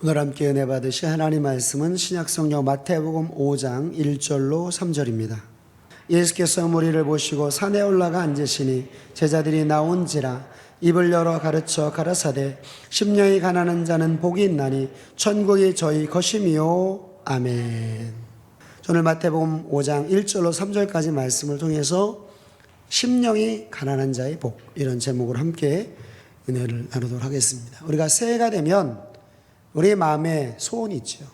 오늘 함께 은혜 받으실 하나님 말씀은 신약성경 마태복음 5장 1절로 3절입니다. 예수께서 무리를 보시고 산에 올라가 앉으시니 제자들이 나온지라 입을 열어 가르쳐 가라사대 심령이 가난한 자는 복이 있나니 천국이 저희 것임이요. 아멘. 오늘 마태복음 5장 1절로 3절까지 말씀을 통해서 심령이 가난한 자의 복, 이런 제목으로 함께 은혜를 나누도록 하겠습니다. 우리가 새해가 되면 우리의 마음에 소원이 있죠.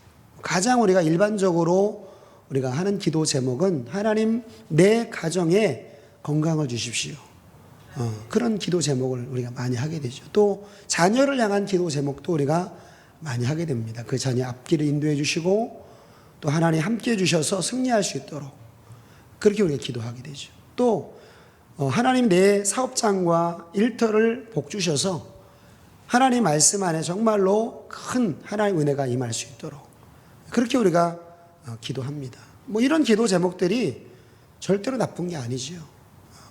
가장 우리가 일반적으로 우리가 하는 기도 제목은 하나님 내 가정에 건강을 주십시오. 그런 기도 제목을 우리가 많이 하게 되죠. 또 자녀를 향한 기도 제목도 우리가 많이 하게 됩니다. 그 자녀 앞길을 인도해 주시고 또 하나님 함께해 주셔서 승리할 수 있도록 그렇게 우리가 기도하게 되죠. 또 하나님 내 사업장과 일터를 복 주셔서 하나님 말씀 안에 정말로 큰 하나님의 은혜가 임할 수 있도록 그렇게 우리가 기도합니다. 이런 기도 제목들이 절대로 나쁜 게 아니죠.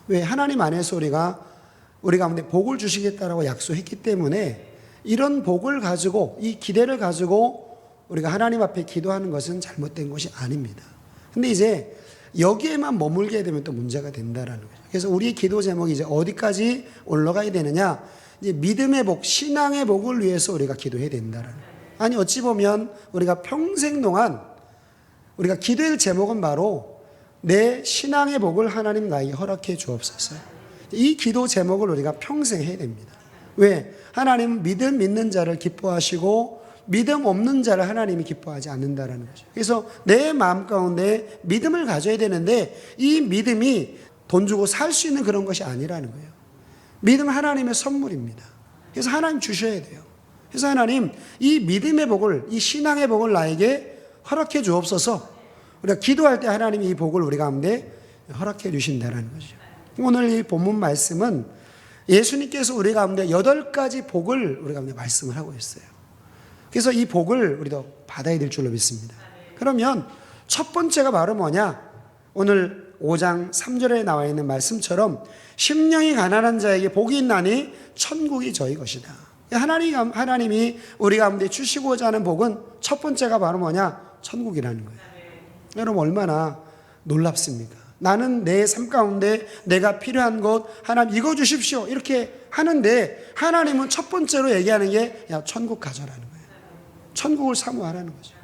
왜? 하나님 안에서 우리 가운데 복을 주시겠다라고 약속했기 때문에 이런 복을 가지고 이 기대를 가지고 우리가 하나님 앞에 기도하는 것은 잘못된 것이 아닙니다. 근데 이제 여기에만 머물게 되면 또 문제가 된다라는 거죠. 그래서 우리의 기도 제목이 이제 어디까지 올라가야 되느냐? 이제 믿음의 복, 신앙의 복을 위해서 우리가 기도해야 된다라는 거예요. 아니 어찌 보면 우리가 평생 동안 우리가 기도할 제목은 바로 내 신앙의 복을 하나님 나에게 허락해 주옵소서. 이 기도 제목을 우리가 평생 해야 됩니다. 왜? 하나님은 믿음 있는 자를 기뻐하시고 믿음 없는 자를 하나님이 기뻐하지 않는다라는 거죠. 그래서 내 마음 가운데 믿음을 가져야 되는데 이 믿음이 돈 주고 살 수 있는 그런 것이 아니라는 거예요. 믿음은 하나님의 선물입니다. 그래서 하나님 주셔야 돼요. 그래서 하나님 이 믿음의 복을, 이 신앙의 복을 나에게 허락해 주옵소서. 우리가 기도할 때 하나님이 이 복을 우리 가운데 허락해 주신다는 거죠. 오늘 이 본문 말씀은 예수님께서 우리 가운데 8가지 복을 우리 가운데 말씀을 하고 있어요. 그래서 이 복을 우리도 받아야 될 줄로 믿습니다. 그러면 첫 번째가 바로 뭐냐? 오늘 5장 3절에 나와 있는 말씀처럼 심령이 가난한 자에게 복이 있나니 천국이 저희 것이다. 하나님이 우리 가운데 주시고자 하는 복은 첫 번째가 바로 뭐냐? 천국이라는 거예요. 여러분 얼마나 놀랍습니까? 나는 내 삶 가운데 내가 필요한 것 하나님 이거 주십시오 이렇게 하는데 하나님은 첫 번째로 얘기하는 게 야 천국 가져라는 거예요. 천국을 사모하라는 거죠.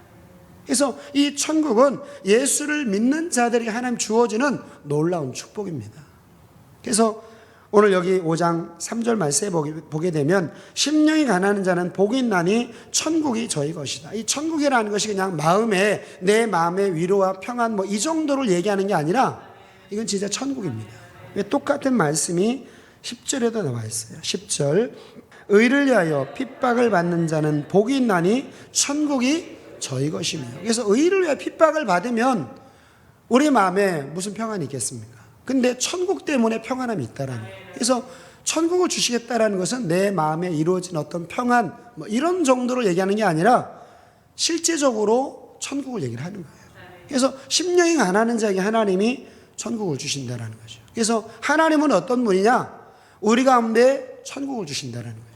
그래서 이 천국은 예수를 믿는 자들에게 하나님 주어지는 놀라운 축복입니다. 그래서 오늘 여기 5장 3절 말씀에 보게 되면 심령이 가난한 자는 복이 있나니 천국이 저희 것이다. 이 천국이라는 것이 그냥 내 마음의 위로와 평안 이 정도를 얘기하는 게 아니라 이건 진짜 천국입니다. 똑같은 말씀이 10절에도 나와 있어요. 10절 의를 위하여 핍박을 받는 자는 복이 있나니 천국이 저희 것이며. 그래서 의를 위하여 핍박을 받으면 우리 마음에 무슨 평안이 있겠습니까? 근데 천국 때문에 평안함이 있다라는 거예요. 그래서 천국을 주시겠다라는 것은 내 마음에 이루어진 어떤 평안 이런 정도를 얘기하는 게 아니라 실제적으로 천국을 얘기를 하는 거예요. 그래서 심령이 가난한 자에게 하나님이 천국을 주신다라는 거죠. 그래서 하나님은 어떤 분이냐? 우리 가운데 천국을 주신다라는 거예요.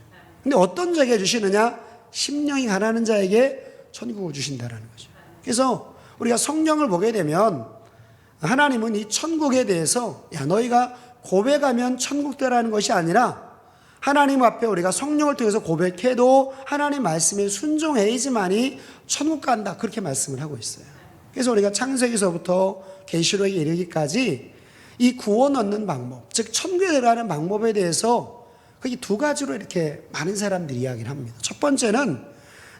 근데 어떤 자에게 주시느냐? 심령이 가난한 자에게 천국을 주신다라는 거죠. 그래서 우리가 성경을 보게 되면 하나님은 이 천국에 대해서 너희가 고백하면 천국 되라는 것이 아니라 하나님 앞에 우리가 성령을 통해서 고백해도 하나님 말씀에 순종해야지만이 천국 간다 그렇게 말씀을 하고 있어요. 그래서 우리가 창세기서부터 계시록에 이르기까지 이 구원 얻는 방법, 즉 천국에 들어가는 방법에 대해서 거기 2가지로 이렇게 많은 사람들이 이야기를 합니다. 첫 번째는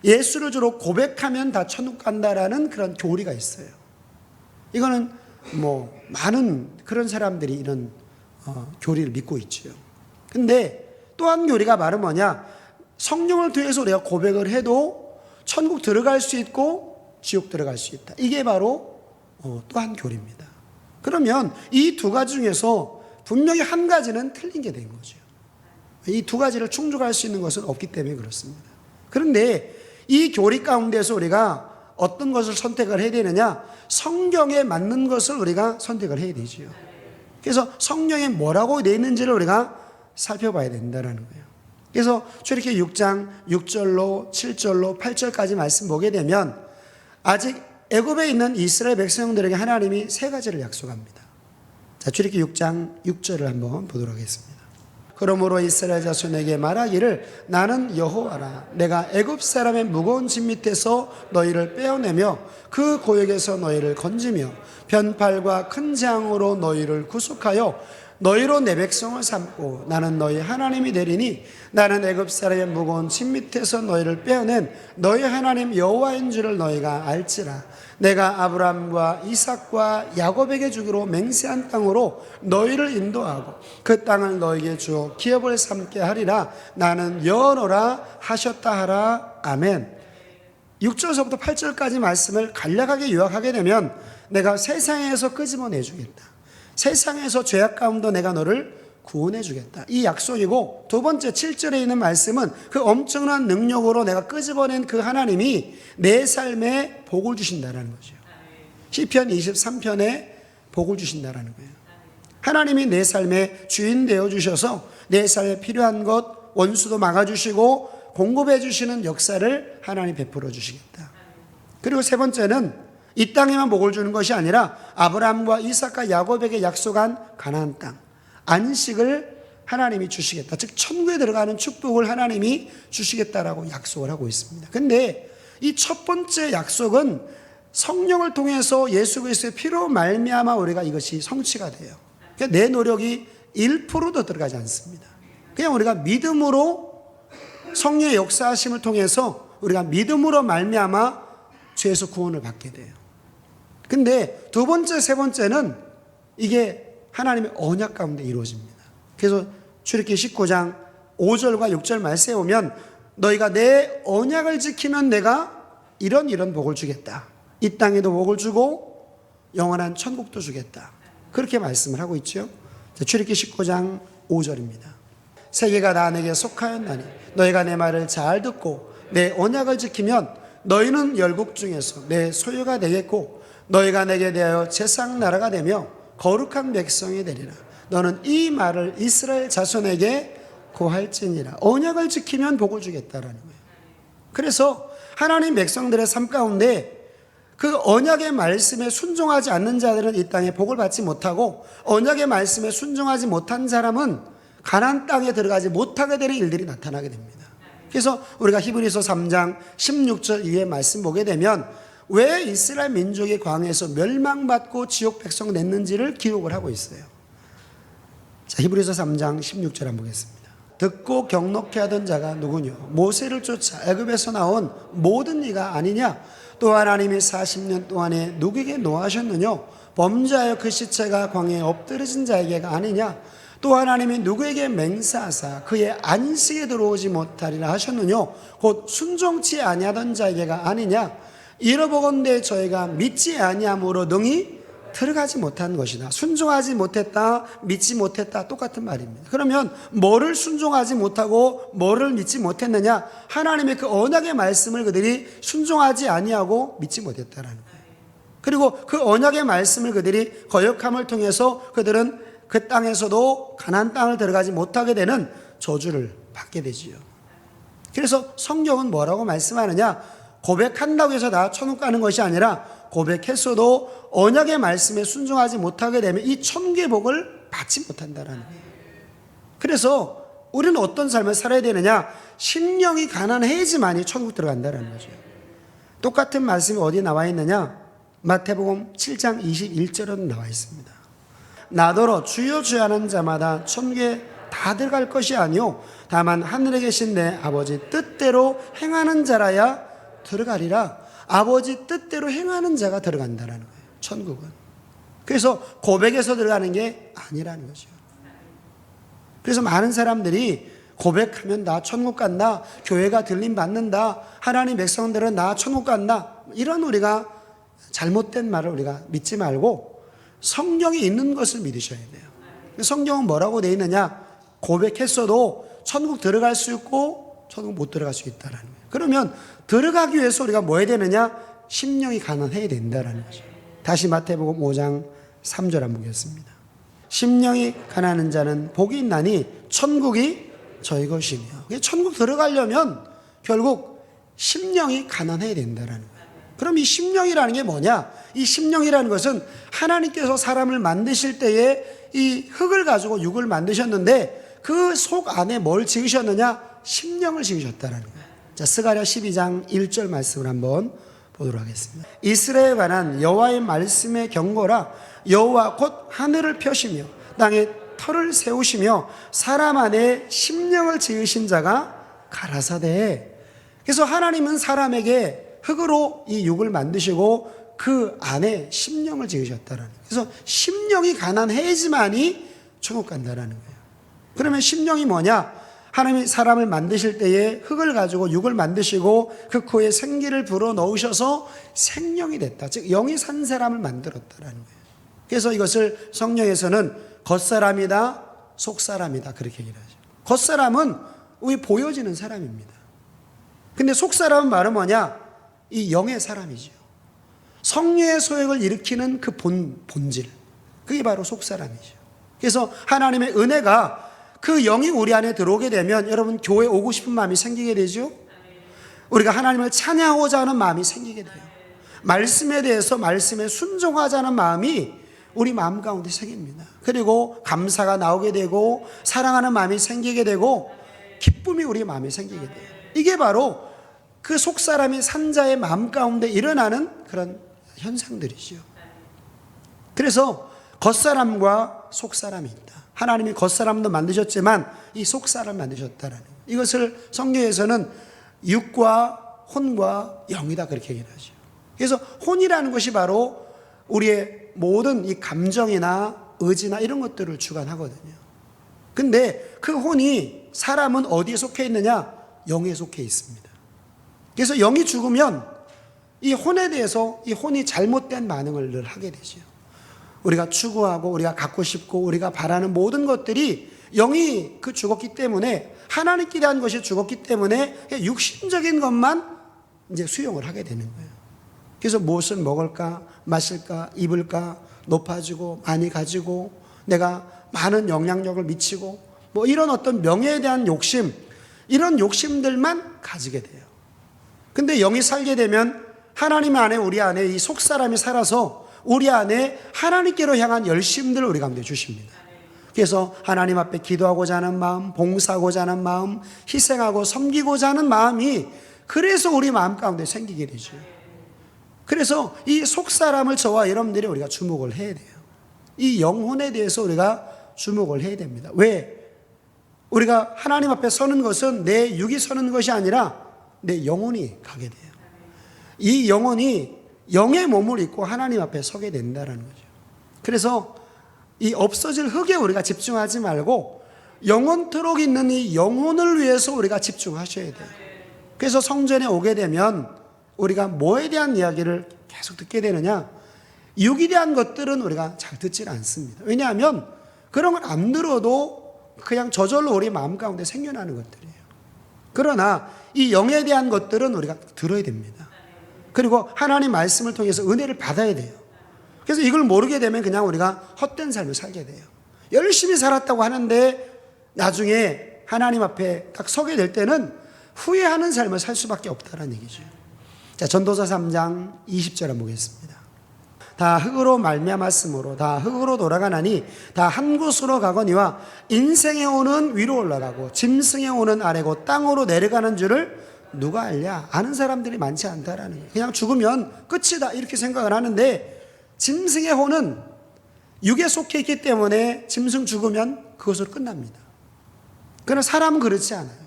예수를 주로 고백하면 다 천국 간다라는 그런 교리가 있어요. 이거는 많은 그런 사람들이 이런 교리를 믿고 있죠. 근데 또 한 교리가 바로 뭐냐? 성령을 통해서 우리가 고백을 해도 천국 들어갈 수 있고 지옥 들어갈 수 있다. 이게 바로 또 한 교리입니다. 그러면 이 2가지 중에서 분명히 한 가지는 틀린 게 된 거죠. 이 2가지를 충족할 수 있는 것은 없기 때문에 그렇습니다. 그런데 이 교리 가운데서 우리가 어떤 것을 선택을 해야 되느냐? 성경에 맞는 것을 우리가 선택을 해야 되죠. 그래서 성경에 뭐라고 되어 있는지를 우리가 살펴봐야 된다는 거예요. 그래서 출애굽기 6장 6절로 7절로 8절까지 말씀 보게 되면 아직 애굽에 있는 이스라엘 백성들에게 하나님이 세 가지를 약속합니다. 자, 출애굽기 6장 6절을 한번 보도록 하겠습니다. 그러므로 이스라엘 자손에게 말하기를 나는 여호와라. 내가 애굽 사람의 무거운 짐 밑에서 너희를 빼어내며 그 고역에서 너희를 건지며 변팔과 큰 재앙으로 너희를 구속하여 너희로 내 백성을 삼고 나는 너희 하나님이 되리니 나는 애굽 사람의 무거운 짐 밑에서 너희를 빼어낸 너희 하나님 여호와인 줄을 너희가 알지라. 내가 아브라함과 이삭과 야곱에게 주기로 맹세한 땅으로 너희를 인도하고 그 땅을 너희에게 주어 기업을 삼게 하리라. 나는 여호와라 하셨다 하라. 아멘. 6절서부터 8절까지 말씀을 간략하게 요약하게 되면 내가 세상에서 끄집어내 주겠다. 세상에서 죄악 가운데 내가 너를 구원해 주겠다. 이 약속이고, 두 번째 7절에 있는 말씀은 그 엄청난 능력으로 내가 끄집어낸 그 하나님이 내 삶에 복을 주신다라는 거죠. 시편 23편에 복을 주신다라는 거예요. 하나님이 내 삶의 주인 되어 주셔서 내 삶에 필요한 것 원수도 막아주시고 공급해 주시는 역사를 하나님 베풀어 주시겠다. 그리고 세 번째는 이 땅에만 복을 주는 것이 아니라 아브라함과 이삭과 야곱에게 약속한 가나안 땅, 안식을 하나님이 주시겠다. 즉 천국에 들어가는 축복을 하나님이 주시겠다라고 약속을 하고 있습니다. 근데 이 첫 번째 약속은 성령을 통해서 예수 그리스도의 피로 말미암아 우리가 이것이 성취가 돼요. 그러니까 내 노력이 1%도 들어가지 않습니다. 그냥 우리가 믿음으로 성령의 역사하심을 통해서 우리가 믿음으로 말미암아 죄에서 구원을 받게 돼요. 근데 두 번째, 세 번째는 이게 하나님의 언약 가운데 이루어집니다. 그래서 출애굽기 19장 5절과 6절 말씀에 보면 너희가 내 언약을 지키면 내가 이런 복을 주겠다. 이 땅에도 복을 주고 영원한 천국도 주겠다. 그렇게 말씀을 하고 있죠. 출애굽기 19장 5절입니다. 세계가 다 내게 속하였나니 너희가 내 말을 잘 듣고 내 언약을 지키면 너희는 열국 중에서 내 소유가 되겠고 너희가 내게 대하여 제상 나라가 되며 거룩한 백성이 되리라. 너는 이 말을 이스라엘 자손에게 고할지니라. 언약을 지키면 복을 주겠다라는 거예요. 그래서 하나님 백성들의 삶 가운데 그 언약의 말씀에 순종하지 않는 자들은 이 땅에 복을 받지 못하고 언약의 말씀에 순종하지 못한 사람은 가나안 땅에 들어가지 못하게 되는 일들이 나타나게 됩니다. 그래서 우리가 히브리서 3장 16절 이후의 말씀 보게 되면 왜 이스라엘 민족이 광야에서 멸망받고 지옥 백성 냈는지를 기록을 하고 있어요. 자, 히브리서 3장 16절 한번 보겠습니다. 듣고 경록케 하던 자가 누구뇨? 모세를 쫓아 애굽에서 나온 모든 이가 아니냐? 또 하나님이 40년 동안에 누구에게 노하셨느냐? 범죄하여 그 시체가 광야에 엎드러진 자에게가 아니냐? 또 하나님이 누구에게 맹세하사 그의 안식에 들어오지 못하리라 하셨느냐? 곧 순종치 아니하던 자에게가 아니냐? 이러보건대 저희가 믿지 아니함으로 능히 들어가지 못한 것이다. 순종하지 못했다, 믿지 못했다, 똑같은 말입니다. 그러면 뭐를 순종하지 못하고 뭐를 믿지 못했느냐? 하나님의 그 언약의 말씀을 그들이 순종하지 아니하고 믿지 못했다라는 거예요. 그리고 그 언약의 말씀을 그들이 거역함을 통해서 그들은 그 땅에서도 가나안 땅을 들어가지 못하게 되는 저주를 받게 되지요. 그래서 성경은 뭐라고 말씀하느냐? 고백한다고 해서 다 천국 가는 것이 아니라 고백했어도 언약의 말씀에 순종하지 못하게 되면 이 천국의 복을 받지 못한다라는 거예요. 그래서 우리는 어떤 삶을 살아야 되느냐? 심령이 가난해야지만이 천국 들어간다는 거죠. 똑같은 말씀이 어디 나와 있느냐? 마태복음 7장 21절은 나와 있습니다. 나더러 주여 주여 하는 자마다 천국에 다 들어갈 것이 아니요 다만 하늘에 계신 내 아버지 뜻대로 행하는 자라야 들어가리라. 아버지 뜻대로 행하는 자가 들어간다는 거예요. 천국은. 그래서 고백에서 들어가는 게 아니라는 거죠. 그래서 많은 사람들이 고백하면 나 천국 간다, 교회가 들림 받는다, 하나님 백성들은 나 천국 간다, 이런 우리가 잘못된 말을 우리가 믿지 말고 성경에 있는 것을 믿으셔야 돼요. 성경은 뭐라고 되어 있느냐? 고백했어도 천국 들어갈 수 있고 천국 못 들어갈 수 있다는 거예요. 그러면 들어가기 위해서 우리가 뭐 해야 되느냐? 심령이 가난해야 된다는 거죠. 다시 마태복음 5장 3절 한번 보겠습니다. 심령이 가난한 자는 복이 있나니 천국이 저희 것이며. 천국 들어가려면 결국 심령이 가난해야 된다라는 거예요. 그럼 이 심령이라는 게 뭐냐? 이 심령이라는 것은 하나님께서 사람을 만드실 때에 이 흙을 가지고 육을 만드셨는데 그 속 안에 뭘 지으셨느냐? 심령을 지으셨다는 거예요. 자, 스가랴 12장 1절 말씀을 한번 보도록 하겠습니다. 이스라엘에 관한 여호와의 말씀의 경고라. 여호와 곧 하늘을 펴시며 땅에 터를 세우시며 사람 안에 심령을 지으신 자가 가라사대. 그래서 하나님은 사람에게 흙으로 이 육을 만드시고 그 안에 심령을 지으셨다라는 거예요. 그래서 심령이 가난해야지만이 천국 간다라는 거예요. 그러면 심령이 뭐냐? 하나님이 사람을 만드실 때에 흙을 가지고 육을 만드시고 그 코에 생기를 불어넣으셔서 생명이 됐다. 즉 영이 산 사람을 만들었다라는 거예요. 그래서 이것을 성경에서는 겉사람이다, 속사람이다 그렇게 얘기를 하죠. 겉사람은 우리 보여지는 사람입니다. 근데 속사람은 말은 뭐냐? 이 영의 사람이죠. 성령의 소욕을 일으키는 그 본질, 그게 바로 속사람이죠. 그래서 하나님의 은혜가 그 영이 우리 안에 들어오게 되면 여러분 교회 오고 싶은 마음이 생기게 되죠. 우리가 하나님을 찬양하고자 하는 마음이 생기게 돼요. 말씀에 대해서 말씀에 순종하자는 마음이 우리 마음 가운데 생깁니다. 그리고 감사가 나오게 되고 사랑하는 마음이 생기게 되고 기쁨이 우리 마음에 생기게 돼요. 이게 바로 그 속사람이 산 자의 마음 가운데 일어나는 그런 현상들이죠. 그래서 겉사람과 속사람이 있다. 하나님이 겉사람도 만드셨지만 이 속사람을 만드셨다라는 거예요. 이것을 성경에서는 육과 혼과 영이다 그렇게 얘기를 하죠. 그래서 혼이라는 것이 바로 우리의 모든 이 감정이나 의지나 이런 것들을 주관하거든요. 근데 그 혼이 사람은 어디에 속해 있느냐? 영에 속해 있습니다. 그래서 영이 죽으면 이 혼에 대해서 이 혼이 잘못된 반응을 늘 하게 되죠. 우리가 추구하고 우리가 갖고 싶고 우리가 바라는 모든 것들이 영이 그 죽었기 때문에 하나님께 대한 것이 죽었기 때문에 육신적인 것만 이제 수용을 하게 되는 거예요. 그래서 무엇을 먹을까, 마실까, 입을까, 높아지고 많이 가지고 내가 많은 영향력을 미치고 뭐 이런 어떤 명예에 대한 욕심, 이런 욕심들만 가지게 돼요. 근데 영이 살게 되면 하나님 안에 우리 안에 이 속사람이 살아서 우리 안에 하나님께로 향한 열심들을 우리 가운데 주십니다. 그래서 하나님 앞에 기도하고자 하는 마음, 봉사하고자 하는 마음, 희생하고 섬기고자 하는 마음이 그래서 우리 마음 가운데 생기게 되죠. 그래서 이 속사람을 저와 여러분들이 우리가 주목을 해야 돼요. 이 영혼에 대해서 우리가 주목을 해야 됩니다. 왜? 우리가 하나님 앞에 서는 것은 내 육이 서는 것이 아니라 내 영혼이 가게 돼요. 이 영혼이 영의 몸을 입고 하나님 앞에 서게 된다는 거죠. 그래서 이 없어질 흙에 우리가 집중하지 말고 영원토록 있는 이 영혼을 위해서 우리가 집중하셔야 돼요. 그래서 성전에 오게 되면 우리가 뭐에 대한 이야기를 계속 듣게 되느냐? 육에 대한 것들은 우리가 잘 듣지 않습니다. 왜냐하면 그런 걸 안 들어도 그냥 저절로 우리 마음 가운데 생겨나는 것들이에요. 그러나 이 영에 대한 것들은 우리가 들어야 됩니다. 그리고 하나님 말씀을 통해서 은혜를 받아야 돼요. 그래서 이걸 모르게 되면 그냥 우리가 헛된 삶을 살게 돼요. 열심히 살았다고 하는데 나중에 하나님 앞에 딱 서게 될 때는 후회하는 삶을 살 수밖에 없다는 얘기죠. 자, 전도서 3장 20절 한번 보겠습니다. 다 흙으로 말미암았으므로 다 흙으로 돌아가나니 다 한 곳으로 가거니와 인생의 오는 위로 올라가고 짐승의 오는 아래고 땅으로 내려가는 줄을 누가 알랴? 아는 사람들이 많지 않다라는 거예요. 그냥 죽으면 끝이다 이렇게 생각을 하는데 짐승의 혼은 육에 속해 있기 때문에 짐승 죽으면 그것으로 끝납니다. 그러나 사람은 그렇지 않아요.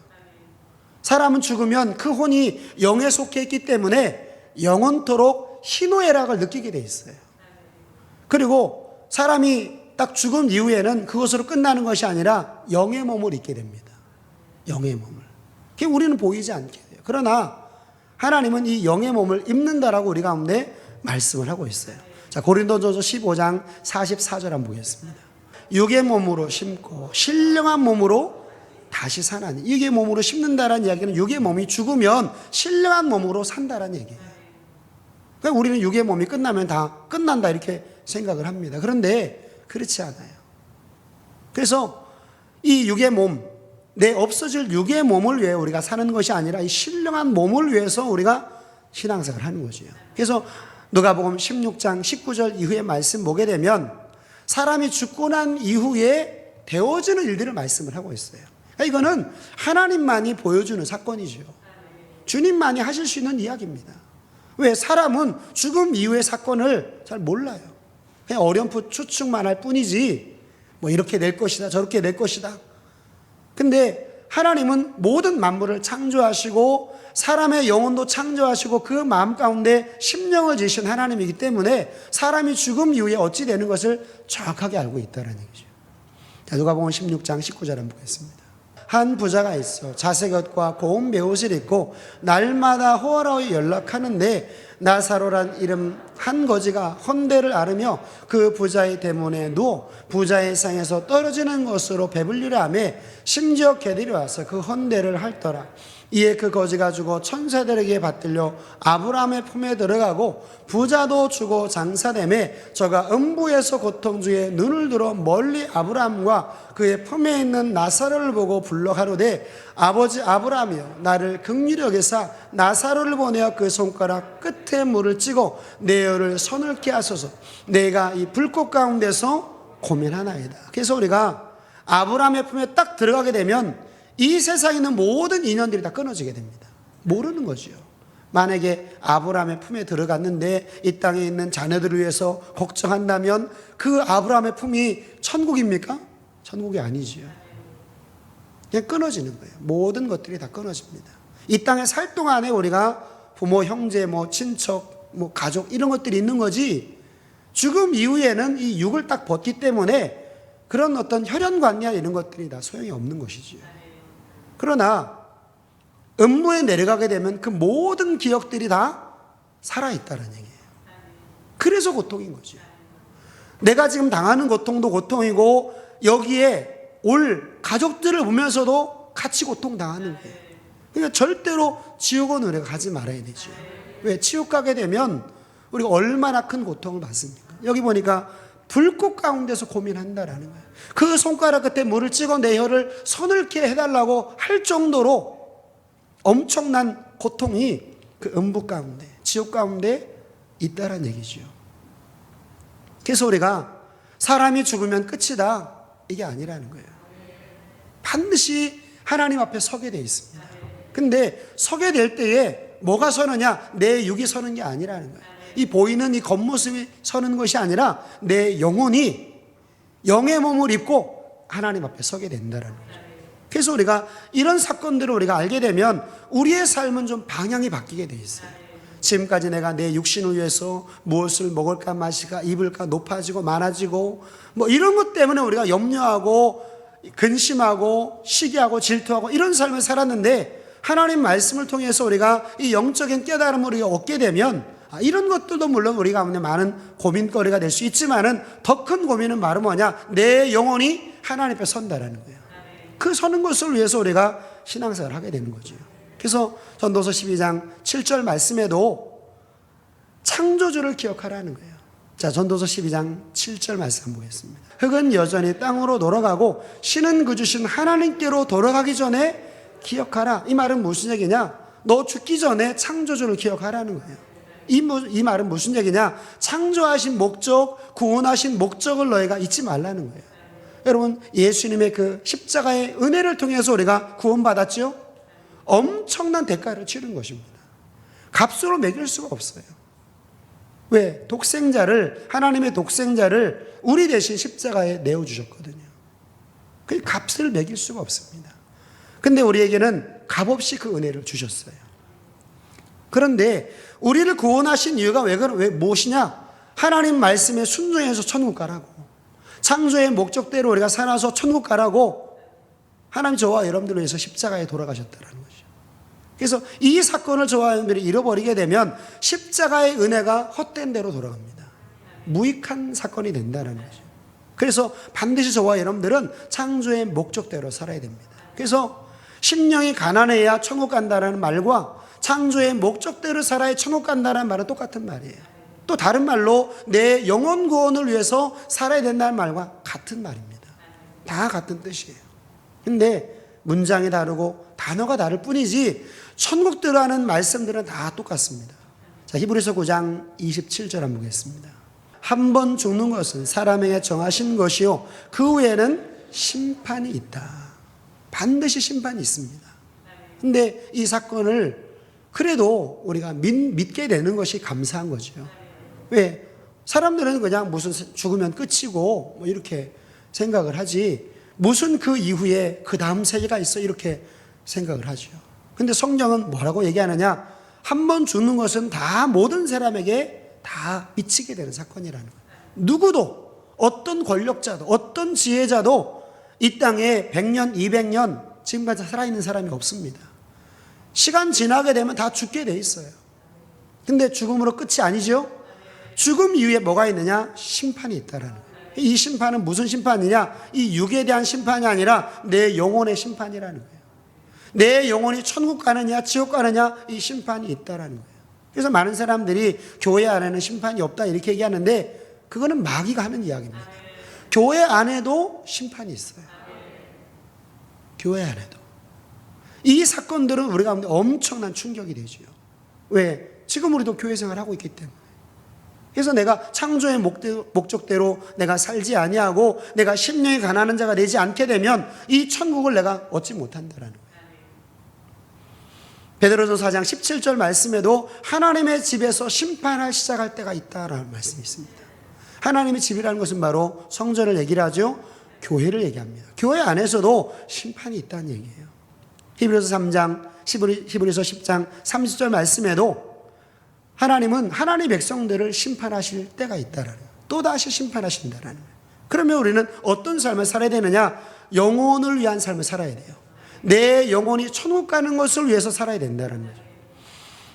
사람은 죽으면 그 혼이 영에 속해 있기 때문에 영원토록 희노애락을 느끼게 돼 있어요. 그리고 사람이 딱 죽음 이후에는 그것으로 끝나는 것이 아니라 영의 몸을 입게 됩니다. 영의 몸을. 그게 우리는 보이지 않게 돼요. 그러나 하나님은 이 영의 몸을 입는다라고 우리 가운데 말씀을 하고 있어요. 자, 고린도전서 15장 44절 한번 보겠습니다. 육의 몸으로 심고 신령한 몸으로 다시 사나니. 육의 몸으로 심는다라는 이야기는 육의 몸이 죽으면 신령한 몸으로 산다라는 얘기예요. 그러니까 우리는 육의 몸이 끝나면 다 끝난다 이렇게 생각을 합니다. 그런데 그렇지 않아요. 그래서 이 육의 몸, 내 없어질 육의 몸을 위해 우리가 사는 것이 아니라 이 신령한 몸을 위해서 우리가 신앙생활을 하는 거죠. 그래서 누가복음 16장 19절 이후의 말씀 보게 되면 사람이 죽고 난 이후에 되어지는 일들을 말씀을 하고 있어요. 이거는 하나님만이 보여주는 사건이죠. 주님만이 하실 수 있는 이야기입니다. 왜? 사람은 죽음 이후의 사건을 잘 몰라요. 그냥 어렴풋 추측만 할 뿐이지 뭐 이렇게 될 것이다 저렇게 될 것이다. 근데 하나님은 모든 만물을 창조하시고 사람의 영혼도 창조하시고 그 마음 가운데 심령을 지으신 하나님이기 때문에 사람이 죽음 이후에 어찌 되는 것을 정확하게 알고 있다는 얘기죠. 자, 누가복음 16장 19절 한번 보겠습니다. 한 부자가 있어 자색옷과 고운 베옷을 입고 날마다 호화로이 연락하는데 나사로란 이름 한 거지가 헌대를 앓으며 그 부자의 대문에 누워 부자의 상에서 떨어지는 것으로 배불리려 하며 심지어 개들이 와서 그 헌대를 핥더라. 이에 그 거지가 죽어 천사들에게 받들려 아브라함의 품에 들어가고 부자도 죽어 장사되매 저가 음부에서 고통 중에 눈을 들어 멀리 아브라함과 그의 품에 있는 나사로를 보고 불러 가로되 아버지 아브라함이여 나를 긍휼히 여기사 나사로를 보내어 그 손가락 끝에 물을 찌고 내 혀를 서늘케 하소서. 내가 이 불꽃 가운데서 고민하나이다. 그래서 우리가 아브라함의 품에 딱 들어가게 되면 이 세상에 있는 모든 인연들이 다 끊어지게 됩니다. 모르는 거죠. 만약에 아브라함의 품에 들어갔는데 이 땅에 있는 자녀들을 위해서 걱정한다면 그 아브라함의 품이 천국입니까? 천국이 아니지요. 그냥 끊어지는 거예요. 모든 것들이 다 끊어집니다. 이 땅에 살 동안에 우리가 부모, 형제, 친척, 가족 이런 것들이 있는 거지 죽음 이후에는 이 육을 딱 벗기 때문에 그런 어떤 혈연관계나 이런 것들이 다 소용이 없는 것이지요. 그러나 음부에 내려가게 되면 그 모든 기억들이 다 살아있다는 얘기예요. 그래서 고통인 거죠. 내가 지금 당하는 고통도 고통이고 여기에 올 가족들을 보면서도 같이 고통당하는 거예요. 그러니까 절대로 지옥은 우리가 가지 말아야 되죠. 왜? 지옥 가게 되면 우리가 얼마나 큰 고통을 받습니까? 여기 보니까 불꽃 가운데서 고민한다라는 거예요. 그 손가락 끝에 물을 찍어 내 혀를 서늘케 해달라고 할 정도로 엄청난 고통이 그 음부 가운데, 지옥 가운데 있다라는 얘기죠. 그래서 우리가 사람이 죽으면 끝이다 이게 아니라는 거예요. 반드시 하나님 앞에 서게 돼 있습니다. 근데 서게 될 때에 뭐가 서느냐? 내 육이 서는 게 아니라는 거예요. 이 보이는 이 겉모습이 서는 것이 아니라 내 영혼이 영의 몸을 입고 하나님 앞에 서게 된다는 거죠. 그래서 우리가 이런 사건들을 우리가 알게 되면 우리의 삶은 좀 방향이 바뀌게 돼 있어요. 지금까지 내가 내 육신을 위해서 무엇을 먹을까 마실까 입을까 높아지고 많아지고 이런 것 때문에 우리가 염려하고 근심하고 시기하고 질투하고 이런 삶을 살았는데 하나님 말씀을 통해서 우리가 이 영적인 깨달음을 우리가 얻게 되면 이런 것들도 물론 우리 가운데 많은 고민거리가 될 수 있지만은 더 큰 고민은 바로 뭐냐? 내 영혼이 하나님 앞에 선다라는 거예요. 그 서는 것을 위해서 우리가 신앙생활을 하게 되는 거죠. 그래서 전도서 12장 7절 말씀에도 창조주를 기억하라는 거예요. 자, 전도서 12장 7절 말씀 보겠습니다. 흙은 여전히 땅으로 돌아가고 신은 그 주신 하나님께로 돌아가기 전에 기억하라. 이 말은 무슨 얘기냐? 너 죽기 전에 창조주를 기억하라는 거예요. 이 말은 무슨 얘기냐? 창조하신 목적, 구원하신 목적을 너희가 잊지 말라는 거예요. 여러분, 예수님의 그 십자가의 은혜를 통해서 우리가 구원받았죠? 엄청난 대가를 치른 것입니다. 값으로 매길 수가 없어요. 왜? 하나님의 독생자를 우리 대신 십자가에 내어주셨거든요. 그 값을 매길 수가 없습니다. 근데 우리에게는 값없이 그 은혜를 주셨어요. 그런데 우리를 구원하신 이유가 왜 무엇이냐? 하나님 말씀에 순종해서 천국 가라고, 창조의 목적대로 우리가 살아서 천국 가라고 하나님 저와 여러분들을 위해서 십자가에 돌아가셨다는 거죠. 그래서 이 사건을 저와 여러분들이 잃어버리게 되면 십자가의 은혜가 헛된 대로 돌아갑니다. 무익한 사건이 된다는 거죠. 그래서 반드시 저와 여러분들은 창조의 목적대로 살아야 됩니다. 그래서 심령이 가난해야 천국 간다는 말과 창조의 목적대로 살아야 천국 간다는 말은 똑같은 말이에요. 또 다른 말로 내 영혼 구원을 위해서 살아야 된다는 말과 같은 말입니다. 다 같은 뜻이에요. 근데 문장이 다르고 단어가 다를 뿐이지 천국 들어가는 말씀들은 다 똑같습니다. 자, 히브리서 9장 27절 한번 보겠습니다. 한 번 죽는 것은 사람에게 정하신 것이요 그 후에는 심판이 있다. 반드시 심판이 있습니다. 근데 이 사건을 그래도 우리가 믿게 되는 것이 감사한 거죠. 왜? 사람들은 그냥 무슨 죽으면 끝이고 뭐 이렇게 생각을 하지, 무슨 그 이후에 그 다음 세계가 있어 이렇게 생각을 하죠. 근데 성경은 뭐라고 얘기하느냐? 한 번 죽는 것은 다 모든 사람에게 다 미치게 되는 사건이라는 거예요. 누구도, 어떤 권력자도, 어떤 지혜자도 이 땅에 100년, 200년 지금까지 살아있는 사람이 없습니다. 시간 지나게 되면 다 죽게 돼 있어요. 근데 죽음으로 끝이 아니죠. 죽음 이후에 뭐가 있느냐? 심판이 있다라는 거예요. 이 심판은 무슨 심판이냐? 이 육에 대한 심판이 아니라 내 영혼의 심판이라는 거예요. 내 영혼이 천국 가느냐 지옥 가느냐, 이 심판이 있다라는 거예요. 그래서 많은 사람들이 교회 안에는 심판이 없다 이렇게 얘기하는데 그거는 마귀가 하는 이야기입니다. 교회 안에도 심판이 있어요. 교회 안에도. 이 사건들은 우리 가운데 엄청난 충격이 되죠. 왜? 지금 우리도 교회 생활을 하고 있기 때문에. 그래서 내가 창조의 목적대로 내가 살지 아니하고 내가 심령이 가난한 자가 되지 않게 되면 이 천국을 내가 얻지 못한다라는 거예요. 베드로전서 4장 17절 말씀에도 하나님의 집에서 심판을 시작할 때가 있다라는 말씀이 있습니다. 하나님의 집이라는 것은 바로 성전을 얘기를 하죠. 교회를 얘기합니다. 교회 안에서도 심판이 있다는 얘기예요. 히브리서 3장, 히브리서 10장 30절 말씀에도 하나님은 하나님의 백성들을 심판하실 때가 있다라는 거예요. 또다시 심판하신다라는 거예요. 그러면 우리는 어떤 삶을 살아야 되느냐? 영혼을 위한 삶을 살아야 돼요. 내 영혼이 천국 가는 것을 위해서 살아야 된다는 거죠.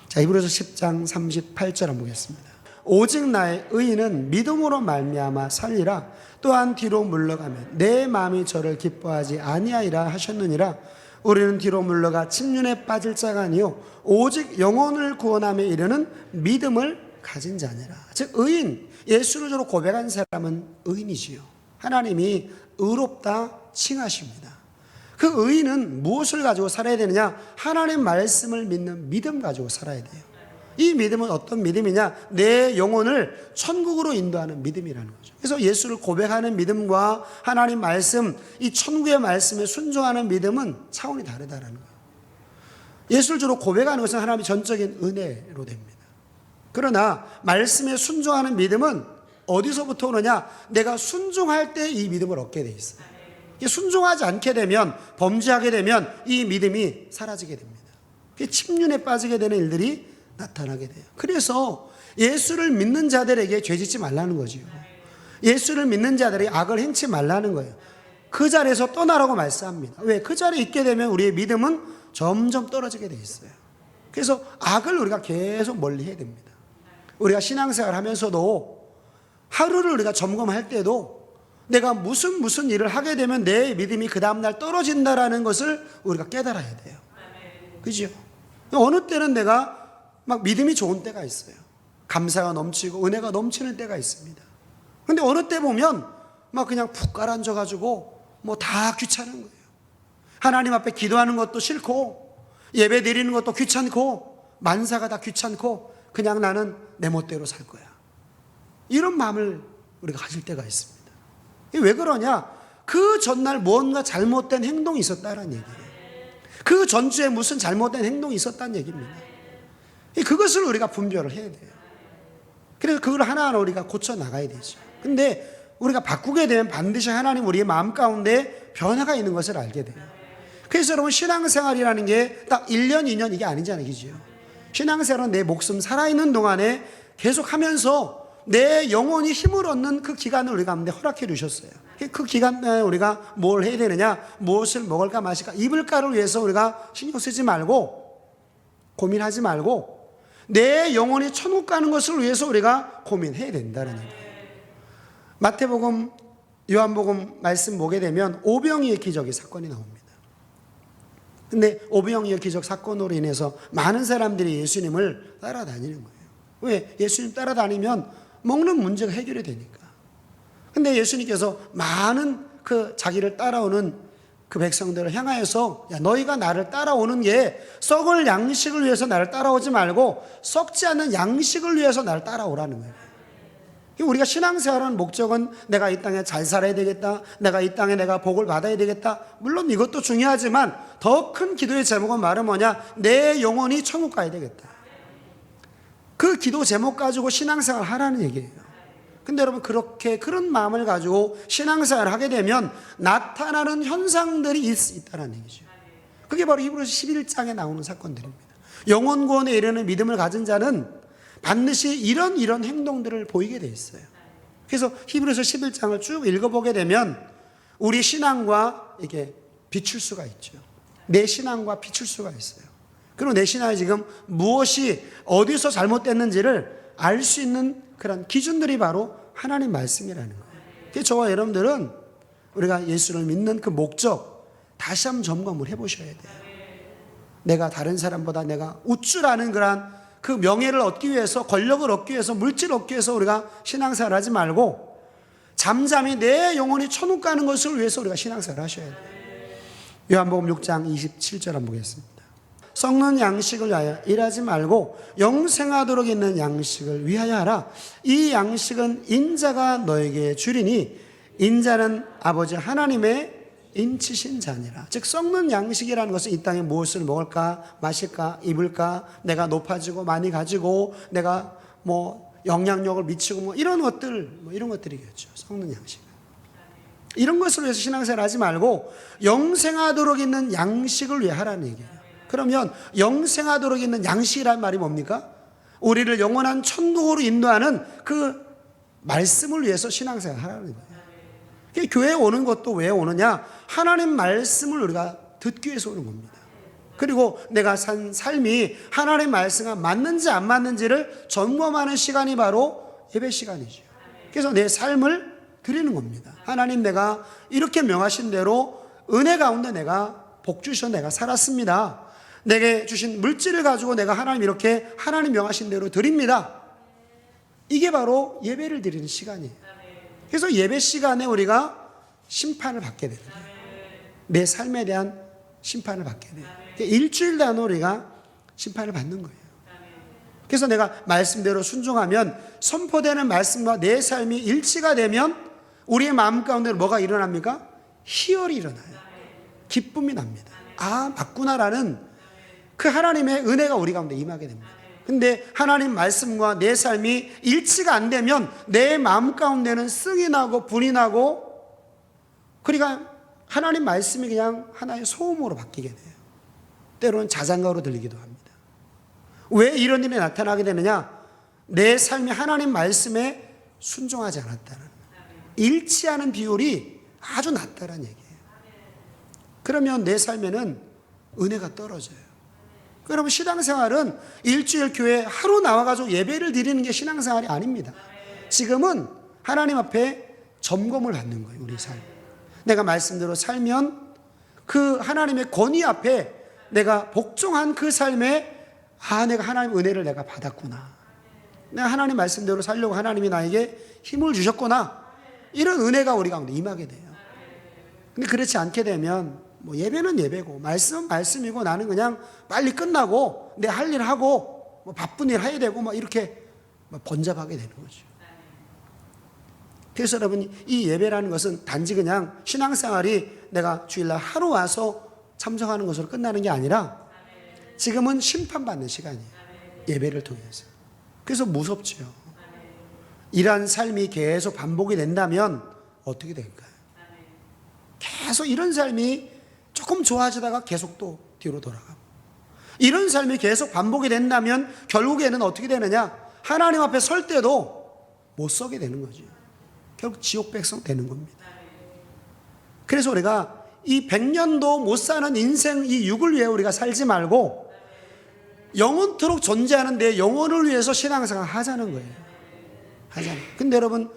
자, 히브리서 10장 38절 한번 보겠습니다. 오직 나의 의인은 믿음으로 말미암아 살리라. 또한 뒤로 물러가면 내 마음이 저를 기뻐하지 아니하리라 하셨느니라. 우리는 뒤로 물러가 침륜에 빠질 자가 아니요 오직 영혼을 구원함에 이르는 믿음을 가진 자니라. 즉 의인, 예수를 주로 고백한 사람은 의인이지요. 하나님이 의롭다 칭하십니다. 그 의인은 무엇을 가지고 살아야 되느냐? 하나님의 말씀을 믿는 믿음 가지고 살아야 돼요. 이 믿음은 어떤 믿음이냐? 내 영혼을 천국으로 인도하는 믿음이라는 거죠. 그래서 예수를 고백하는 믿음과 하나님 말씀, 이 천국의 말씀에 순종하는 믿음은 차원이 다르다는 거예요. 예수를 주로 고백하는 것은 하나님의 전적인 은혜로 됩니다. 그러나 말씀에 순종하는 믿음은 어디서부터 오느냐? 내가 순종할 때 이 믿음을 얻게 돼 있어요. 순종하지 않게 되면, 범죄하게 되면 이 믿음이 사라지게 됩니다. 침륜에 빠지게 되는 일들이 나타나게 돼요. 그래서 예수를 믿는 자들에게 죄 짓지 말라는 거지요. 예수를 믿는 자들이 악을 행치 말라는 거예요. 그 자리에서 떠나라고 말씀합니다. 왜? 그 자리에 있게 되면 우리의 믿음은 점점 떨어지게 돼 있어요. 그래서 악을 우리가 계속 멀리 해야 됩니다. 우리가 신앙생활 하면서도 하루를 우리가 점검할 때도 내가 무슨 일을 하게 되면 내 믿음이 그 다음날 떨어진다라는 것을 우리가 깨달아야 돼요. 그죠? 어느 때는 내가 막 믿음이 좋은 때가 있어요. 감사가 넘치고 은혜가 넘치는 때가 있습니다. 근데 어느 때 보면 막 그냥 푹 가라앉아가지고 뭐 다 귀찮은 거예요. 하나님 앞에 기도하는 것도 싫고 예배 드리는 것도 귀찮고 만사가 다 귀찮고 그냥 나는 내 멋대로 살 거야. 이런 마음을 우리가 가질 때가 있습니다. 왜 그러냐? 그 전날 뭔가 잘못된 행동이 있었다는 얘기예요. 그 전주에 무슨 잘못된 행동이 있었다는 얘기입니다. 그것을 우리가 분별을 해야 돼요. 그래서 그걸 하나하나 우리가 고쳐 나가야 되죠. 근데 우리가 바꾸게 되면 반드시 하나님 우리의 마음 가운데 변화가 있는 것을 알게 돼요. 그래서 여러분 신앙생활이라는 게 딱 1년, 2년 이게 아니잖아요. 그죠? 신앙생활은 내 목숨 살아있는 동안에 계속 하면서 내 영혼이 힘을 얻는 그 기간을 우리 가운데 허락해 주셨어요. 그 기간 동안에 우리가 뭘 해야 되느냐? 무엇을 먹을까 마실까? 입을까를 위해서 우리가 신경 쓰지 말고 고민하지 말고 내 영혼이 천국 가는 것을 위해서 우리가 고민해야 된다는 얘기예요. 마태복음, 요한복음 말씀 보게 되면 오병이의 기적의 사건이 나옵니다. 근데 오병이의 기적 사건으로 인해서 많은 사람들이 예수님을 따라다니는 거예요. 왜? 예수님 따라다니면 먹는 문제가 해결이 되니까. 근데 예수님께서 많은 그 자기를 따라오는 그 백성들을 향하여서 야, 너희가 나를 따라오는 게 썩을 양식을 위해서 나를 따라오지 말고 썩지 않는 양식을 위해서 나를 따라오라는 거예요. 우리가 신앙생활하는 목적은 내가 이 땅에 잘 살아야 되겠다, 내가 이 땅에 내가 복을 받아야 되겠다, 물론 이것도 중요하지만 더 큰 기도의 제목은 말은 뭐냐, 내 영혼이 천국 가야 되겠다. 그 기도 제목 가지고 신앙생활 하라는 얘기예요. 근데 여러분, 그런 마음을 가지고 신앙생활을 하게 되면 나타나는 현상들이 있다는 얘기죠. 그게 바로 히브리서 11장에 나오는 사건들입니다. 영혼 구원에 이르는 믿음을 가진 자는 반드시 이런 행동들을 보이게 돼 있어요. 그래서 히브리서 11장을 쭉 읽어보게 되면 우리 신앙과 이게 비출 수가 있죠. 내 신앙과 비출 수가 있어요. 그리고 내 신앙이 지금 무엇이 어디서 잘못됐는지를 알 수 있는 그런 기준들이 바로 하나님 말씀이라는 거예요. 그래서 저와 여러분들은 우리가 예수를 믿는 그 목적 다시 한번 점검을 해보셔야 돼요. 내가 다른 사람보다 내가 우쭐하는 그런 그 명예를 얻기 위해서, 권력을 얻기 위해서, 물질을 얻기 위해서 우리가 신앙생활을 하지 말고 잠잠히 내 영혼이 천국 가는 것을 위해서 우리가 신앙생활을 하셔야 돼요. 요한복음 6장 27절 한번 보겠습니다. 썩는 양식을 위하여 일하지 말고 영생하도록 있는 양식을 위하여 하라. 이 양식은 인자가 너에게 주리니 인자는 아버지 하나님의 인치신 자니라. 즉 썩는 양식이라는 것은 이 땅에 무엇을 먹을까, 마실까, 입을까, 내가 높아지고 많이 가지고 내가 뭐 영향력을 미치고 뭐 이런 것들이겠죠. 썩는 양식. 이런 것을 위해서 신앙생활 하지 말고 영생하도록 있는 양식을 위해 하라는 얘기예요. 그러면 영생하도록 있는 양식이란 말이 뭡니까? 우리를 영원한 천국으로 인도하는 그 말씀을 위해서 신앙생활 하라는 거예요. 교회에 오는 것도 왜 오느냐? 하나님 말씀을 우리가 듣기 위해서 오는 겁니다. 그리고 내가 산 삶이 하나님 말씀과 맞는지 안 맞는지를 점검하는 시간이 바로 예배 시간이죠. 그래서 내 삶을 드리는 겁니다. 하나님, 내가 이렇게 명하신 대로 은혜 가운데 내가 복 주셔 내가 살았습니다. 내게 주신 물질을 가지고 내가 하나님 이렇게 하나님 명하신 대로 드립니다. 이게 바로 예배를 드리는 시간이에요. 그래서 예배 시간에 우리가 심판을 받게 되는 거예요. 내 삶에 대한 심판을 받게 돼요. 일주일 단위로 우리가 심판을 받는 거예요. 그래서 내가 말씀대로 순종하면, 선포되는 말씀과 내 삶이 일치가 되면 우리의 마음 가운데 뭐가 일어납니까? 희열이 일어나요. 기쁨이 납니다. 아, 맞구나라는 그 하나님의 은혜가 우리 가운데 임하게 됩니다. 근데 하나님 말씀과 내 삶이 일치가 안 되면 내 마음 가운데는 승이 나고 분이 나고, 그러니까 하나님 말씀이 그냥 하나의 소음으로 바뀌게 돼요. 때로는 자장가로 들리기도 합니다. 왜 이런 일이 나타나게 되느냐? 내 삶이 하나님 말씀에 순종하지 않았다는, 일치하는 비율이 아주 낮다는 얘기예요. 그러면 내 삶에는 은혜가 떨어져요. 여러분, 신앙생활은 일주일 교회 하루 나와가지고 예배를 드리는 게 신앙생활이 아닙니다. 지금은 하나님 앞에 점검을 받는 거예요. 우리 삶, 내가 말씀대로 살면 그 하나님의 권위 앞에 내가 복종한 그 삶에, 아, 내가 하나님의 은혜를 내가 받았구나, 내가 하나님 말씀대로 살려고 하나님이 나에게 힘을 주셨구나, 이런 은혜가 우리 가운데 임하게 돼요. 근데 그렇지 않게 되면 뭐 예배는 예배고 말씀은 말씀이고 나는 그냥 빨리 끝나고 내 할 일 하고 뭐 바쁜 일 해야 되고 막 이렇게 번잡하게 되는 거죠. 그래서 여러분, 이 예배라는 것은 단지 그냥 신앙생활이 내가 주일날 하루 와서 참석하는 것으로 끝나는 게 아니라 지금은 심판받는 시간이에요. 예배를 통해서. 그래서 무섭죠. 이러한 삶이 계속 반복이 된다면 어떻게 될까요? 계속 이런 삶이 조금 좋아지다가 계속 또 뒤로 돌아가고, 이런 삶이 계속 반복이 된다면 결국에는 어떻게 되느냐? 하나님 앞에 설 때도 못 서게 되는 거죠. 결국 지옥 백성 되는 겁니다. 그래서 우리가 이 100년도 못 사는 인생, 이 육을 위해 우리가 살지 말고 영원토록 존재하는 내 영혼을 위해서 신앙생활 하자는 거예요. 하자는. 근데 여러분,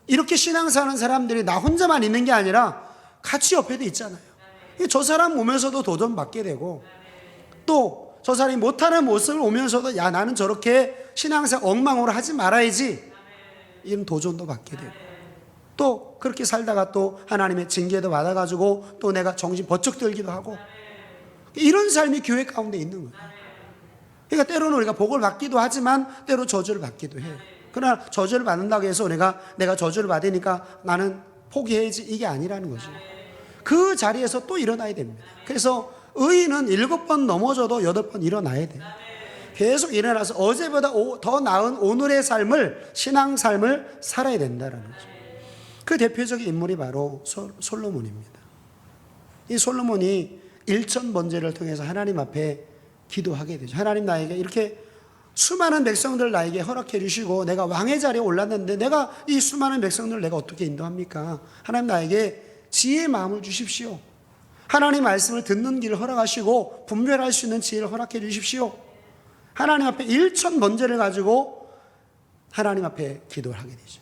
이렇게 신앙생활하는 사람들이 나 혼자만 있는 게 아니라 같이 옆에도 있잖아요. 저 사람 오면서도 도전 받게 되고, 또 저 사람이 못하는 모습을 오면서도 야, 나는 저렇게 신앙생활 엉망으로 하지 말아야지, 이런 도전도 받게 되고, 또 그렇게 살다가 또 하나님의 징계도 받아가지고 또 내가 정신 번쩍 들기도 하고, 이런 삶이 교회 가운데 있는 거예요. 그러니까 때로는 우리가 복을 받기도 하지만 때로 저주를 받기도 해요. 그러나 저주를 받는다고 해서 내가 저주를 받으니까 나는 포기해야지, 이게 아니라는 거죠. 그 자리에서 또 일어나야 됩니다. 그래서 의인은 7번 넘어져도 8번 일어나야 돼요. 계속 일어나서 어제보다 더 나은 오늘의 삶을, 신앙 삶을 살아야 된다는 거죠. 그 대표적인 인물이 바로 솔로몬입니다. 이 솔로몬이 일천 번제를 통해서 하나님 앞에 기도하게 되죠. 하나님, 나에게 이렇게 수많은 백성들 나에게 허락해 주시고 내가 왕의 자리에 올랐는데 내가 이 수많은 백성들을 내가 어떻게 인도합니까? 하나님, 나에게 지혜의 마음을 주십시오. 하나님 말씀을 듣는 길을 허락하시고 분별할 수 있는 지혜를 허락해 주십시오. 하나님 앞에 일천 번제를 가지고 하나님 앞에 기도를 하게 되죠.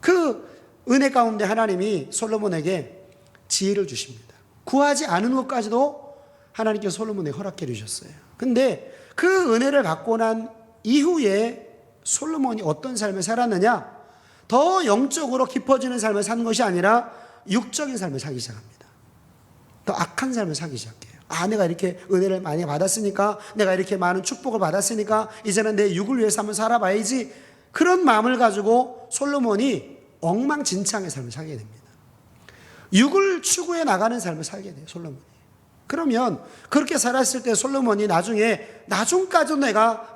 그 은혜 가운데 하나님이 솔로몬에게 지혜를 주십니다. 구하지 않은 것까지도 하나님께서 솔로몬에게 허락해 주셨어요. 근데 그 은혜를 받고 난 이후에 솔로몬이 어떤 삶을 살았느냐? 더 영적으로 깊어지는 삶을 산 것이 아니라 육적인 삶을 살기 시작합니다. 더 악한 삶을 살기 시작해요. 내가 이렇게 은혜를 많이 받았으니까, 내가 이렇게 많은 축복을 받았으니까 이제는 내 육을 위해서 한번 살아봐야지, 그런 마음을 가지고 솔로몬이 엉망진창의 삶을 살게 됩니다. 육을 추구해 나가는 삶을 살게 돼요, 솔로몬이. 그러면 그렇게 살았을 때 솔로몬이 나중까지도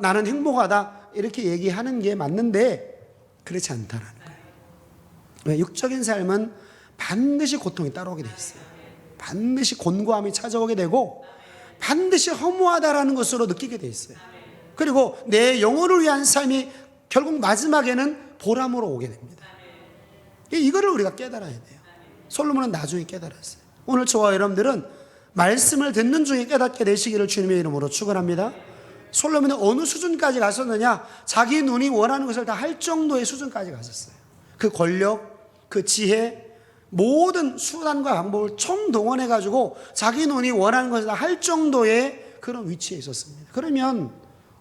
나는 행복하다 이렇게 얘기하는 게 맞는데 그렇지 않다라는 거예요. 왜? 육적인 삶은 반드시 고통이 따라오게 돼 있어요. 반드시 곤고함이 찾아오게 되고 반드시 허무하다라는 것으로 느끼게 돼 있어요. 그리고 내 영혼을 위한 삶이 결국 마지막에는 보람으로 오게 됩니다. 이거를 우리가 깨달아야 돼요. 솔로몬은 나중에 깨달았어요. 오늘 저와 여러분들은 말씀을 듣는 중에 깨닫게 되시기를 주님의 이름으로 축원합니다. 솔로몬은 어느 수준까지 갔었느냐? 자기 눈이 원하는 것을 다 할 정도의 수준까지 갔었어요. 그 권력, 그 지혜, 모든 수단과 방법을 총동원해가지고 자기 눈이 원하는 것을 다 할 정도의 그런 위치에 있었습니다. 그러면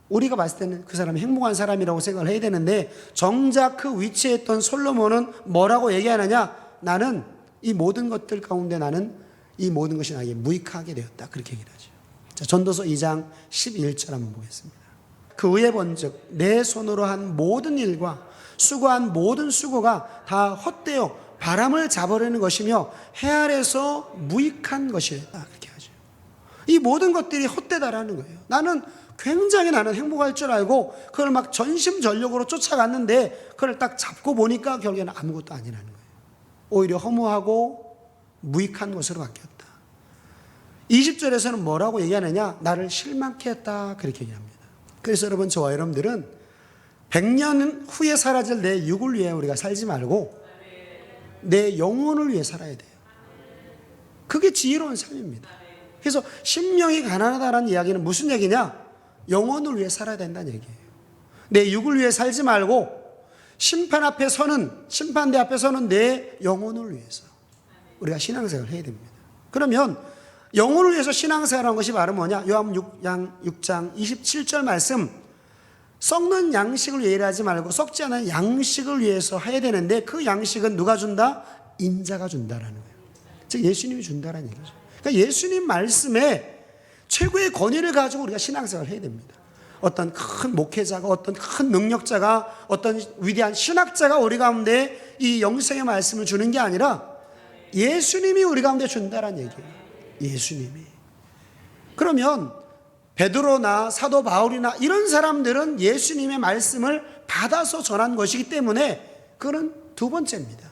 우리가 봤을 때는 그 사람이 행복한 사람이라고 생각을 해야 되는데, 정작 그 위치에 있던 솔로몬은 뭐라고 얘기하느냐? 나는 이 모든 것들 가운데 나는 이 모든 것이 나에게 무익하게 되었다, 그렇게 얘기를 하죠. 자, 전도서 2장 11절 한번 보겠습니다. 그 후에 본즉 내 손으로 한 모든 일과 수고한 모든 수고가 다 헛되어 바람을 잡으려는 것이며 해 아래서 무익한 것이었다, 그렇게 하죠. 이 모든 것들이 헛되다라는 거예요. 나는 행복할 줄 알고 그걸 막 전심전력으로 쫓아갔는데 그걸 딱 잡고 보니까 결국에는 아무것도 아니라는 거예요. 오히려 허무하고 무익한 것으로 바뀌었다. 20절에서는 뭐라고 얘기하느냐? 나를 실망케 했다, 그렇게 얘기합니다. 그래서 여러분, 저와 여러분들은 100년 후에 사라질 내 육을 위해 우리가 살지 말고 내 영혼을 위해 살아야 돼요. 그게 지혜로운 삶입니다. 그래서 심령이 가난하다는 이야기는 무슨 얘기냐? 영혼을 위해 살아야 된다는 얘기예요. 내 육을 위해 살지 말고 심판대 앞에 서는 내 영혼을 위해서 우리가 신앙생활을 해야 됩니다. 그러면 영혼을 위해서 신앙생활하는 것이 바로 뭐냐? 요한복음 6장 27절 말씀, 썩는 양식을 위해 일하지 말고 썩지 않은 양식을 위해서 해야 되는데, 그 양식은 누가 준다? 인자가 준다라는 거예요. 즉 예수님이 준다라는 얘기죠. 그러니까 예수님 말씀에 최고의 권위를 가지고 우리가 신앙생활을 해야 됩니다. 어떤 큰 목회자가, 어떤 큰 능력자가, 어떤 위대한 신학자가 우리 가운데 이 영생의 말씀을 주는 게 아니라 예수님이 우리 가운데 준다라는 얘기예요. 예수님이. 그러면 베드로나 사도 바울이나 이런 사람들은 예수님의 말씀을 받아서 전한 것이기 때문에 그건 두 번째입니다.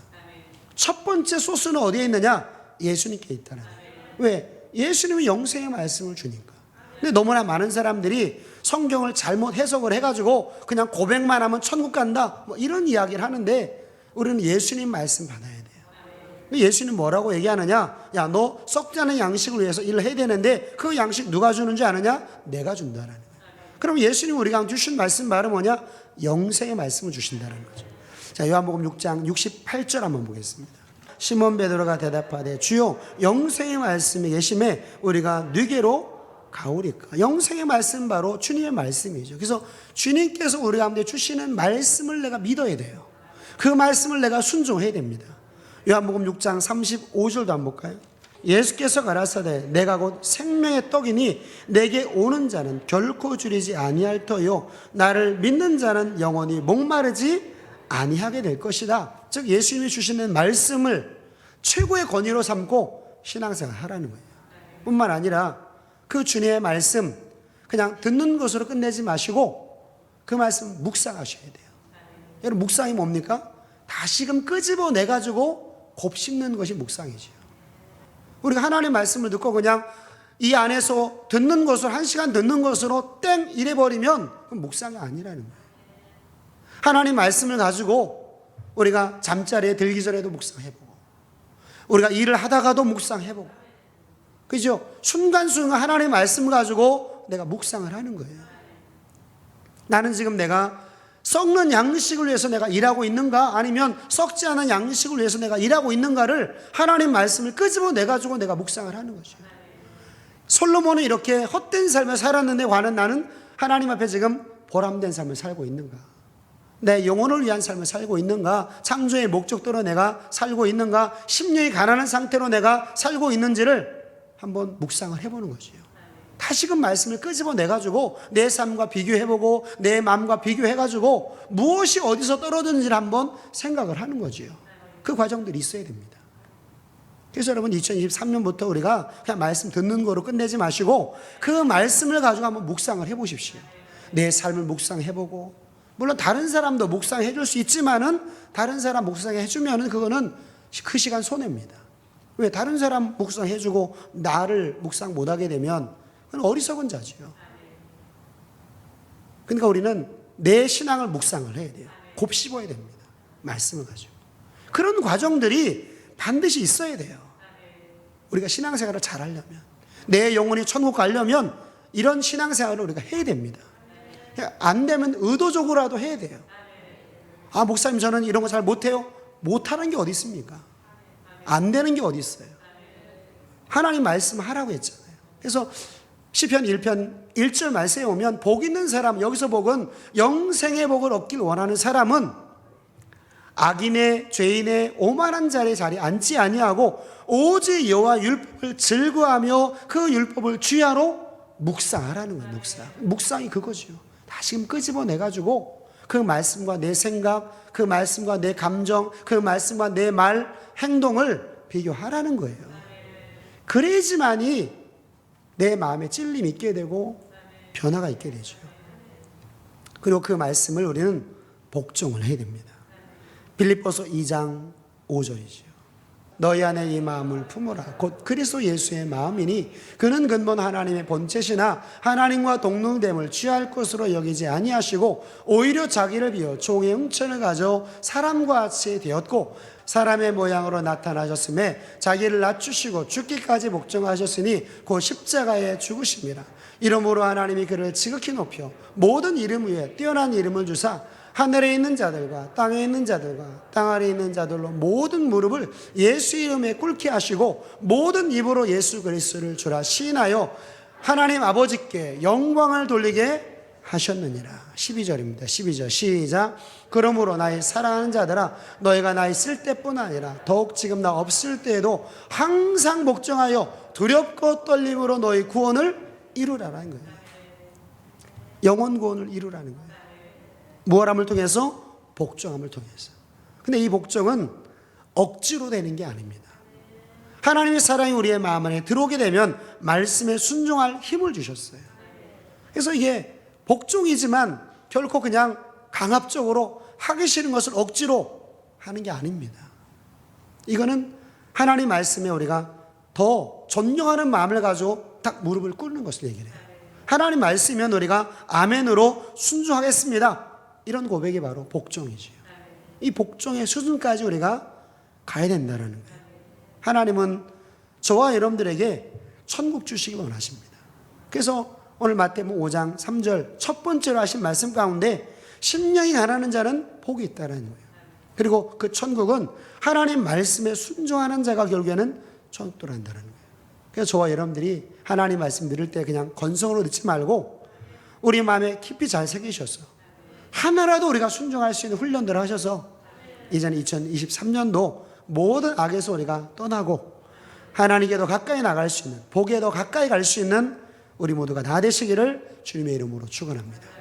첫 번째 소스는 어디에 있느냐? 예수님께 있다는 거예요. 왜? 예수님이 영생의 말씀을 주니까. 근데 너무나 많은 사람들이 성경을 잘못 해석을 해가지고 그냥 고백만 하면 천국 간다, 뭐 이런 이야기를 하는데, 우리는 예수님 말씀 받아야 돼요. 예수님 뭐라고 얘기하느냐? 야, 너 썩지 않은 양식을 위해서 일을 해야 되는데 그 양식 누가 주는지 아느냐? 내가 준다라는 거예요. 그럼 예수님 우리가 주신 말씀 바로 뭐냐? 영생의 말씀을 주신다는 거죠. 자, 요한복음 6장 68절 한번 보겠습니다. 시몬 베드로가 대답하되 주여 영생의 말씀이 계심에 우리가 누게로 가오리까? 영생의 말씀 바로 주님의 말씀이죠. 그래서 주님께서 우리 가운데 주시는 말씀을 내가 믿어야 돼요. 그 말씀을 내가 순종해야 됩니다. 요한복음 6장 35절도 한번 볼까요? 예수께서 가라사대 내가 곧 생명의 떡이니 내게 오는 자는 결코 줄이지 아니할 터요 나를 믿는 자는 영원히 목마르지 아니하게 될 것이다. 즉 예수님이 주시는 말씀을 최고의 권위로 삼고 신앙생활 하라는 거예요. 뿐만 아니라 그 주님의 말씀 그냥 듣는 것으로 끝내지 마시고 그 말씀 묵상하셔야 돼요. 여러분 묵상이 뭡니까? 다시금 끄집어내가지고 곱씹는 것이 묵상이지요. 우리가 하나님 말씀을 듣고 그냥 이 안에서 듣는 것을 1시간 듣는 것으로 땡 이래버리면 그건 묵상이 아니라는 거예요. 하나님 말씀을 가지고 우리가 잠자리에 들기 전에도 묵상해보고 우리가 일을 하다가도 묵상해보고 그죠? 순간순간 하나님 말씀을 가지고 내가 묵상을 하는 거예요. 나는 지금 내가 썩는 양식을 위해서 내가 일하고 있는가 아니면 썩지 않은 양식을 위해서 내가 일하고 있는가를 하나님 말씀을 끄집어내가지고 내가 묵상을 하는 거죠. 솔로몬은 이렇게 헛된 삶을 살았는데 과연 나는 하나님 앞에 지금 보람된 삶을 살고 있는가, 내 영혼을 위한 삶을 살고 있는가, 창조의 목적대로 내가 살고 있는가, 심령이 가난한 상태로 내가 살고 있는지를 한번 묵상을 해보는 거죠. 다시금 말씀을 끄집어내가지고 내 삶과 비교해보고 내 마음과 비교해가지고 무엇이 어디서 떨어지는지를 한번 생각을 하는 거죠. 그 과정들이 있어야 됩니다. 그래서 여러분 2023년부터 우리가 그냥 말씀 듣는 거로 끝내지 마시고 그 말씀을 가지고 한번 묵상을 해보십시오. 내 삶을 묵상해보고, 물론 다른 사람도 묵상해 줄 수 있지만은 다른 사람 묵상해 주면은 그거는 그 시간 손해입니다. 왜? 다른 사람 묵상해 주고 나를 묵상 못하게 되면 그건 어리석은 자지요. 그러니까 우리는 내 신앙을 묵상을 해야 돼요. 곱씹어야 됩니다. 말씀을 가지고. 그런 과정들이 반드시 있어야 돼요. 우리가 신앙생활을 잘하려면, 내 영혼이 천국 가려면 이런 신앙생활을 우리가 해야 됩니다. 안 되면 의도적으로라도 해야 돼요. 아, 목사님 저는 이런 거 잘 못해요. 못하는 게 어디 있습니까? 안 되는 게 어디 있어요? 하나님 말씀하라고 했잖아요. 그래서 시편 1편 1절 말씀에 오면 복 있는 사람, 여기서 복은 영생의 복을 얻길 원하는 사람은 악인의 죄인의 오만한 자리에 앉지 아니하고 오직 여호와 율법을 즐거워하며 그 율법을 주야로 묵상하라는 거예요. 묵상이 그거죠. 다시금 끄집어내가지고 그 말씀과 내 생각, 그 말씀과 내 감정, 그 말씀과 내 말, 행동을 비교하라는 거예요. 그래야지만이 내 마음에 찔림이 있게 되고 변화가 있게 되죠. 그리고 그 말씀을 우리는 복종을 해야 됩니다. 빌립보서 2장 5절이죠. 너희 안에 이 마음을 품어라. 곧 그리스도 예수의 마음이니 그는 근본 하나님의 본체시나 하나님과 동등됨을 취할 것으로 여기지 아니하시고 오히려 자기를 비워 종의 형체를 가져 사람과 같이 되었고 사람의 모양으로 나타나셨음에 자기를 낮추시고 죽기까지 복종하셨으니 곧 십자가에 죽으심이라. 이러므로 하나님이 그를 지극히 높여 모든 이름 위에 뛰어난 이름을 주사 하늘에 있는 자들과 땅에 있는 자들과 땅 아래에 있는 자들로 모든 무릎을 예수 이름에 꿇게 하시고 모든 입으로 예수 그리스도를 주라 시인하여 하나님 아버지께 영광을 돌리게 하셨느니라. 12절입니다. 12절 시작. 그러므로 나의 사랑하는 자들아 너희가 나 있을 때뿐 아니라 더욱 지금 나 없을 때에도 항상 복종하여 두렵고 떨림으로 너희 구원을 이루라는 거예요. 영원 구원을 이루라는 거예요. 무엇함을 통해서? 복종함을 통해서. 근데 이 복종은 억지로 되는 게 아닙니다. 하나님의 사랑이 우리의 마음 안에 들어오게 되면 말씀에 순종할 힘을 주셨어요. 그래서 이게 복종이지만 결코 그냥 강압적으로 하기 싫은 것을 억지로 하는 게 아닙니다. 이거는 하나님 말씀에 우리가 더 존경하는 마음을 가지고 딱 무릎을 꿇는 것을 얘기해요. 하나님 말씀이면 우리가 아멘으로 순종하겠습니다. 이런 고백이 바로 복종이지요. 이 복종의 수준까지 우리가 가야 된다는 거예요. 하나님은 저와 여러분들에게 천국 주시기 원하십니다. 그래서 오늘 마태복음 5장 3절 첫 번째로 하신 말씀 가운데 심령이 가난한 자는 복이 있다는 거예요. 그리고 그 천국은 하나님 말씀에 순종하는 자가 결국에는 천국 들어간다는 거예요. 그래서 저와 여러분들이 하나님 말씀 들을 때 그냥 건성으로 듣지 말고 우리 마음에 깊이 잘 새기셔서 하나라도 우리가 순종할 수 있는 훈련들을 하셔서 이제는 2023년도 모든 악에서 우리가 떠나고 하나님께도 가까이 나갈 수 있는, 복에도 가까이 갈 수 있는 우리 모두가 다 되시기를 주님의 이름으로 축원합니다.